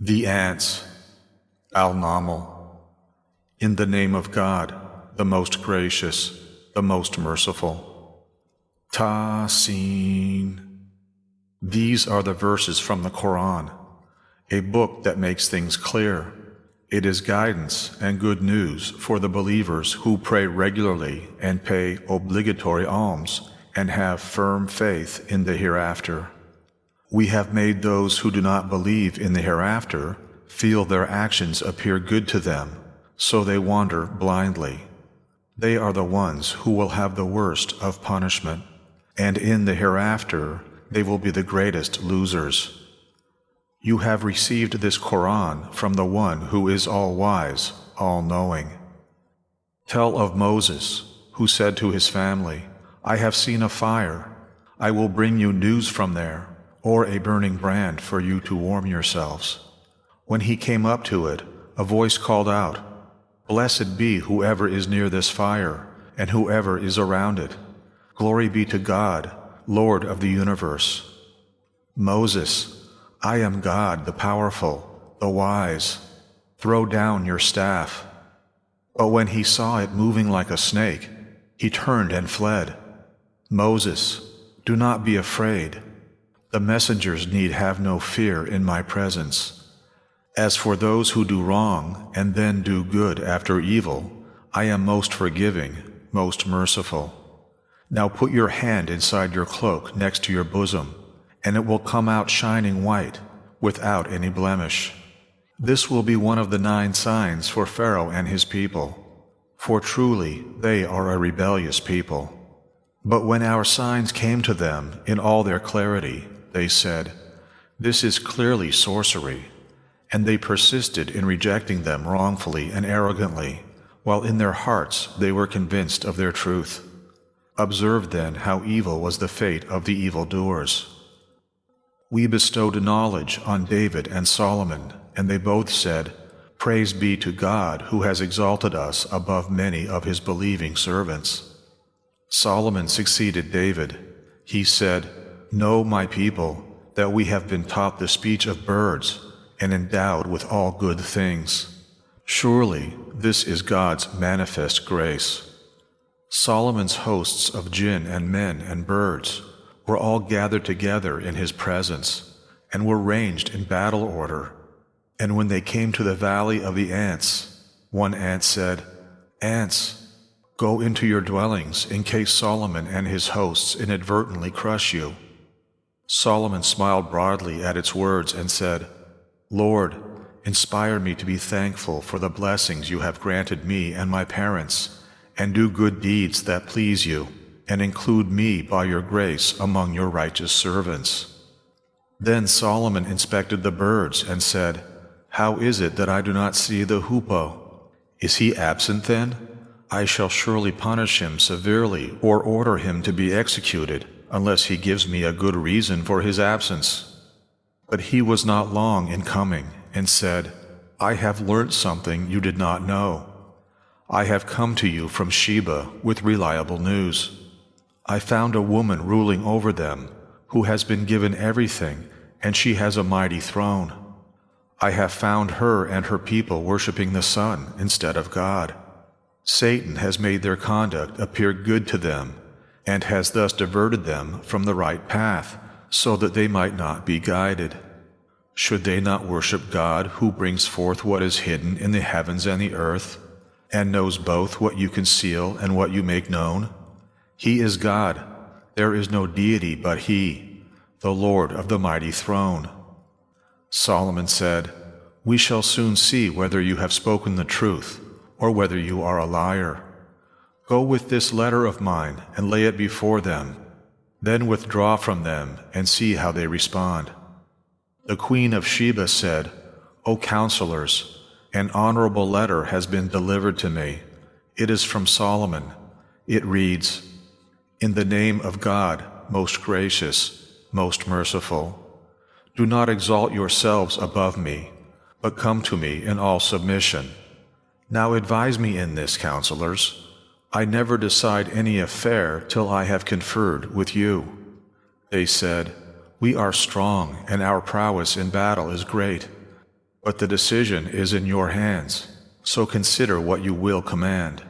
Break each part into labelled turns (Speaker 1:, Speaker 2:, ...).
Speaker 1: The ants, Al-Naml. In the name of God, the most gracious, the most merciful. Ta-seen. These are the verses from the Quran, a book that makes things clear. It is guidance and good news for the believers who pray regularly and pay obligatory alms and have firm faith in the hereafter. We have made those who do not believe in the hereafter feel their actions appear good to them, so they wander blindly. They are the ones who will have the worst of punishment, and in the hereafter they will be the greatest losers. You have received this Quran from the one who is all-wise, all-knowing. Tell of Moses, who said to his family, "I have seen a fire. I will bring you news from there, or a burning brand for you to warm yourselves." When he came up to it, a voice called out, "Blessed be whoever is near this fire, and whoever is around it. Glory be to God, Lord of the universe." Moses, "I am God, the powerful, the wise. Throw down your staff." But when he saw it moving like a snake, he turned and fled. Moses, "Do not be afraid. The messengers need have no fear in my presence. As for those who do wrong and then do good after evil, I am most forgiving, most merciful. Now put your hand inside your cloak next to your bosom, and it will come out shining white, without any blemish. This will be one of the 9 signs for Pharaoh and his people, for truly they are a rebellious people. But when our signs came to them in all their clarity, they said, 'This is clearly sorcery,' and they persisted in rejecting them wrongfully and arrogantly, while in their hearts they were convinced of their truth. Observe then how evil was the fate of the evildoers. We bestowed knowledge on David and Solomon, and they both said, 'Praise be to God who has exalted us above many of his believing servants.' Solomon succeeded David. He said, 'Know, my people, that we have been taught the speech of birds and endowed with all good things. Surely this is God's manifest grace.' Solomon's hosts of jinn and men and birds were all gathered together in his presence and were ranged in battle order. And when they came to the valley of the ants, one ant said, 'Ants, go into your dwellings in case Solomon and his hosts inadvertently crush you.' Solomon smiled broadly at its words and said, 'Lord, inspire me to be thankful for the blessings you have granted me and my parents, and do good deeds that please you, and include me by your grace among your righteous servants.' Then Solomon inspected the birds and said, 'How is it that I do not see the hoopoe? Is he absent then? I shall surely punish him severely or order him to be executed, unless he gives me a good reason for his absence.' But he was not long in coming, and said, 'I have learnt something you did not know. I have come to you from Sheba with reliable news. I found a woman ruling over them, who has been given everything, and she has a mighty throne. I have found her and her people worshipping the sun instead of God. Satan has made their conduct appear good to them, and has thus diverted them from the right path, so that they might not be guided. Should they not worship God, who brings forth what is hidden in the heavens and the earth, and knows both what you conceal and what you make known? He is God. There is no deity but He, the Lord of the mighty throne.' Solomon said, 'We shall soon see whether you have spoken the truth, or whether you are a liar. Go with this letter of mine and lay it before them. Then withdraw from them and see how they respond.' The queen of Sheba said, 'O counselors, an honorable letter has been delivered to me. It is from Solomon. It reads, "In the name of God, most gracious, most merciful. Do not exalt yourselves above me, but come to me in all submission. Now advise me in this, counselors. I never decide any affair till I have conferred with you.' They said, 'We are strong, and our prowess in battle is great. but the decision is in your hands, so consider what you will command."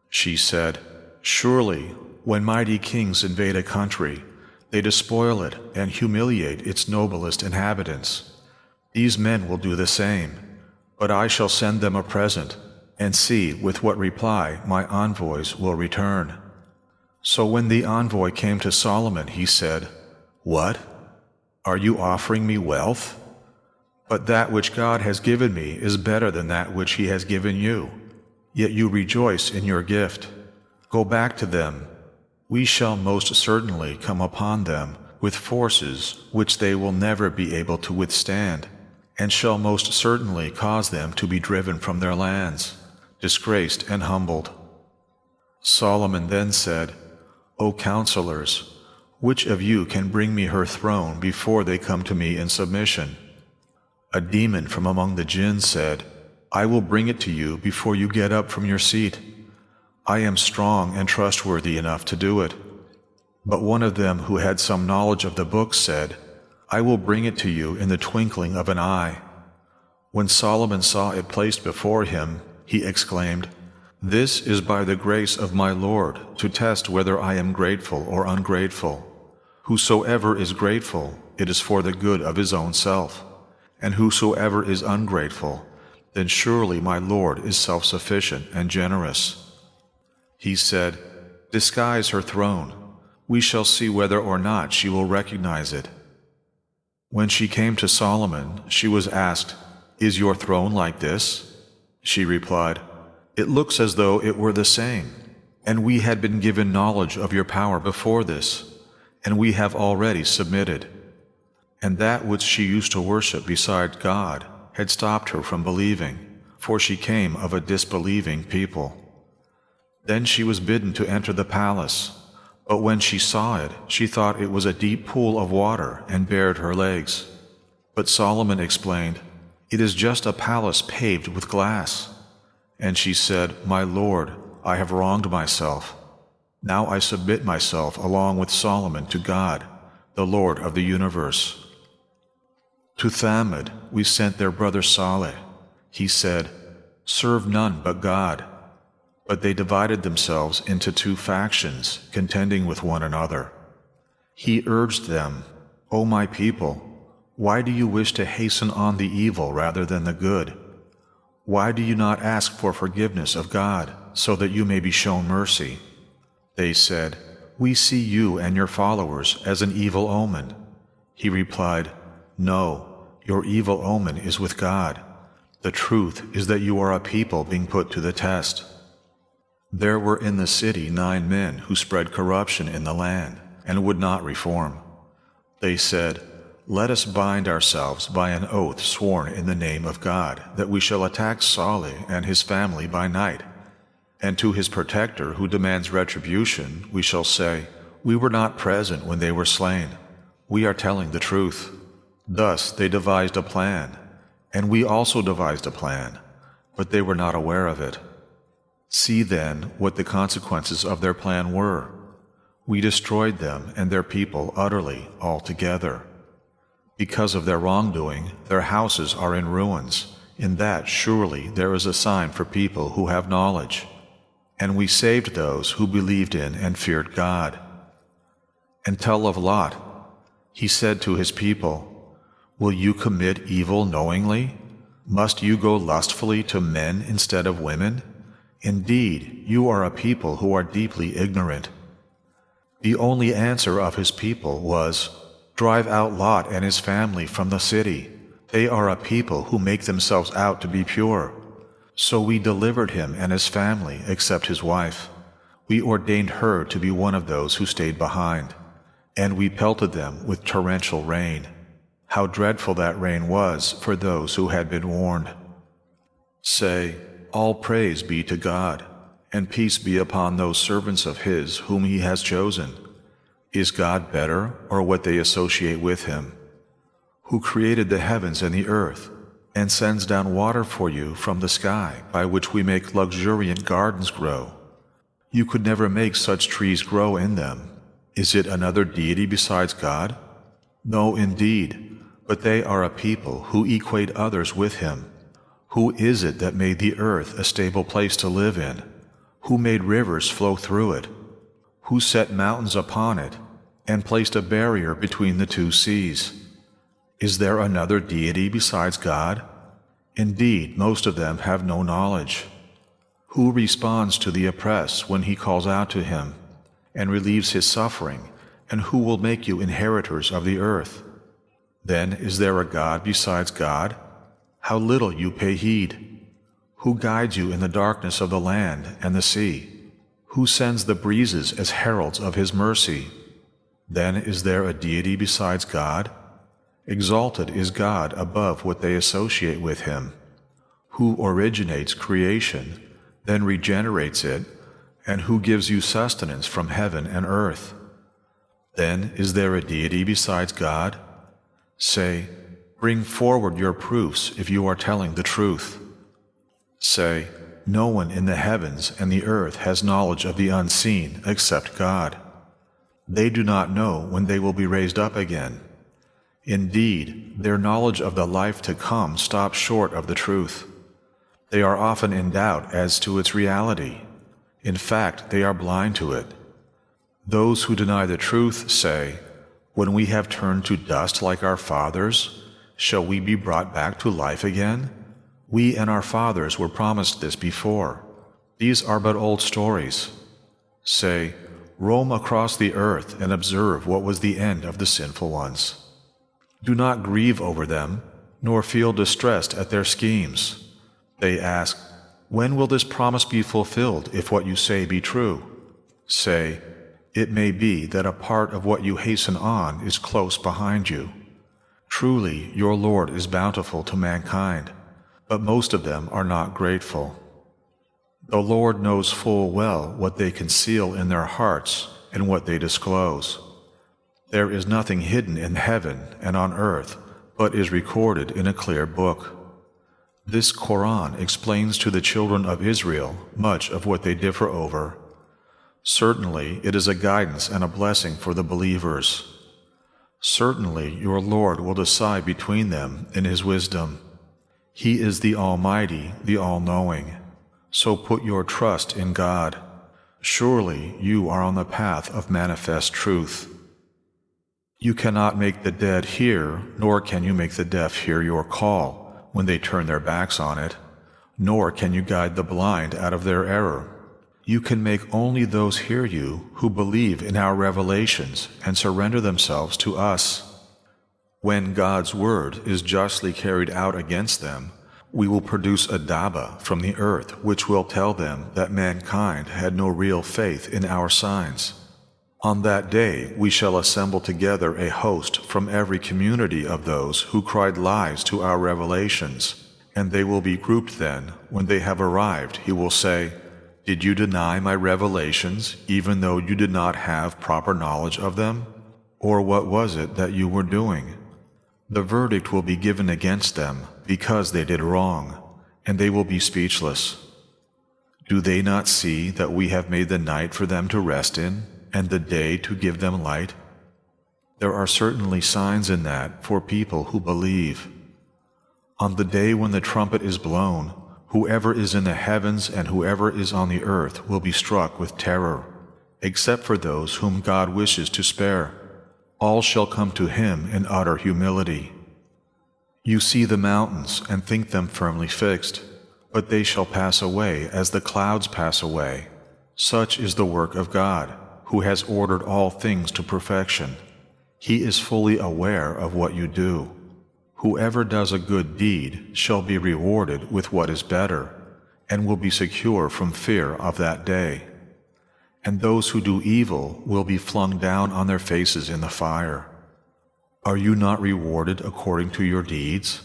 Speaker 1: She said, "Surely, when mighty kings invade a country, they despoil it and humiliate its noblest inhabitants. These men will do the same, but I shall send them a present, and see with what reply my envoys will return." So when the envoy came to Solomon, he said, "What? Are you offering me wealth? But that which God has given me is better than that which he has given you. Yet you rejoice in your gift. Go back to them. We shall most certainly come upon them with forces which they will never be able to withstand, and shall most certainly cause them to be driven from their lands, disgraced and humbled." Solomon then said, "O counselors, which of you can bring me her throne before they come to me in submission?" A demon from among the jinn said, "I will bring it to you before you get up from your seat. I am strong and trustworthy enough to do it." But one of them who had some knowledge of the book said, "I will bring it to you in the twinkling of an eye." When Solomon saw it placed before him, he exclaimed, "This is by the grace of my Lord, to test whether I am grateful or ungrateful. Whosoever is grateful, it is for the good of his own self. And whosoever is ungrateful, then surely my Lord is self-sufficient and generous." He said, "Disguise her throne. We shall see whether or not she will recognize it." When she came to Solomon, she was asked, "Is your throne like this?" She replied, "It looks as though it were the same, and we had been given knowledge of your power before this, and we have already submitted." And that which she used to worship beside God had stopped her from believing, for she came of a disbelieving people. Then she was bidden to enter the palace, but when she saw it, she thought it was a deep pool of water and bared her legs. But Solomon explained, "It is just a palace paved with glass." And she said, "My Lord, I have wronged myself. Now I submit myself along with Solomon to God, the Lord of the universe." To Thamud we sent their brother Saleh. He said, "Serve none but God." But they divided themselves into two factions, contending with one another. He urged them, "O my people, why do you wish to hasten on the evil rather than the good? Why do you not ask for forgiveness of God, so that you may be shown mercy?" They said, "We see you and your followers as an evil omen." He replied, "No, your evil omen is with God. The truth is that you are a people being put to the test." There were in the city 9 men who spread corruption in the land and would not reform. They said, "Let us bind ourselves by an oath sworn in the name of God, that we shall attack Saleh and his family by night. And to his protector who demands retribution, we shall say, 'We were not present when they were slain. We are telling the truth.'" Thus they devised a plan, and we also devised a plan, but they were not aware of it. See then what the consequences of their plan were. We destroyed them and their people utterly, altogether. Because of their wrongdoing, their houses are in ruins. In that surely there is a sign for people who have knowledge. And we saved those who believed in and feared God. And tell of Lot. He said to his people, "Will you commit evil knowingly? Must you go lustfully to men instead of women? Indeed, you are a people who are deeply ignorant." The only answer of his people was, "Drive out Lot and his family from the city. They are a people who make themselves out to be pure." So we delivered him and his family, except his wife. We ordained her to be one of those who stayed behind, and we pelted them with torrential rain. How dreadful that rain was for those who had been warned. Say, "All praise be to God, and peace be upon those servants of His whom He has chosen." Is God better, or what they associate with Him? Who created the heavens and the earth, and sends down water for you from the sky, by which we make luxuriant gardens grow. You could never make such trees grow in them. Is it another deity besides God? No, indeed. but they are a people who equate others with him. Who is it that made the earth a stable place to live in? Who made rivers flow through it? Who set mountains upon it, and placed a barrier between the two seas? Is there another deity besides God? Indeed, most of them have no knowledge. Who responds to the oppressed when he calls out to him, and relieves his suffering, and who will make you inheritors of the earth? Then is there a God besides God? How little you pay heed! Who guides you in the darkness of the land and the sea? Who sends the breezes as heralds of his mercy? Then is there a deity besides God? Exalted is God above what they associate with him. Who originates creation, then regenerates it, and who gives you sustenance from heaven and earth? Then is there a deity besides God? Say, bring forward your proofs if you are telling the truth. Say, no one in the heavens and the earth has knowledge of the unseen except God. They do not know when they will be raised up again. Indeed, their knowledge of the life to come stops short of the truth. They are often in doubt as to its reality. In fact, they are blind to it. Those who deny the truth say, when we have turned to dust like our fathers, shall we be brought back to life again? We and our fathers were promised this before. These are but old stories. Say, roam across the earth and observe what was the end of the sinful ones. Do not grieve over them, nor feel distressed at their schemes. They ask, when will this promise be fulfilled if what you say be true? Say, it may be that a part of what you hasten on is close behind you. Truly, your Lord is bountiful to mankind, but most of them are not grateful. The Lord knows full well what they conceal in their hearts and what they disclose. There is nothing hidden in heaven and on earth, but is recorded in a clear book. This Quran explains to the children of Israel much of what they differ over. Certainly, it is a guidance and a blessing for the believers. Certainly, your Lord will decide between them in his wisdom. He is the Almighty, the All-Knowing. So put your trust in God. Surely you are on the path of manifest truth. You cannot make the dead hear, nor can you make the deaf hear your call when they turn their backs on it, nor can you guide the blind out of their error. You can make only those hear you who believe in our revelations and surrender themselves to us. When God's word is justly carried out against them, we will produce a Daba from the earth which will tell them that mankind had no real faith in our signs. On that day we shall assemble together a host from every community of those who cried lies to our revelations, and they will be grouped then. When they have arrived, he will say, did you deny my revelations even though you did not have proper knowledge of them? Or what was it that you were doing? The verdict will be given against them because they did wrong, and they will be speechless. Do they not see that we have made the night for them to rest in, and the day to give them light? There are certainly signs in that for people who believe. On the day when the trumpet is blown, whoever is in the heavens and whoever is on the earth will be struck with terror, except for those whom God wishes to spare. All shall come to him in utter humility. You see the mountains and think them firmly fixed, but they shall pass away as the clouds pass away. Such is the work of God, who has ordered all things to perfection. He is fully aware of what you do. Whoever does a good deed shall be rewarded with what is better, and will be secure from fear of that day. And those who do evil will be flung down on their faces in the fire. Are you not rewarded according to your deeds?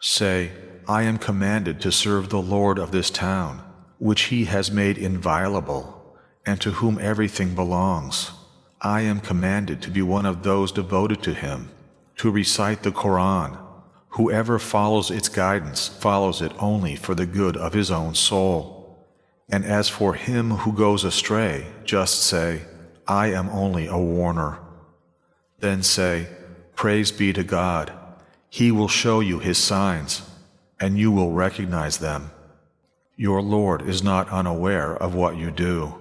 Speaker 1: Say, I am commanded to serve the Lord of this town, which he has made inviolable, and to whom everything belongs. I am commanded to be one of those devoted to him, to recite the Quran. Whoever follows its guidance follows it only for the good of his own soul. And as for him who goes astray, just say, I am only a warner. Then say, Praise be to God, He will show you His signs, and you will recognize them. Your Lord is not unaware of what you do.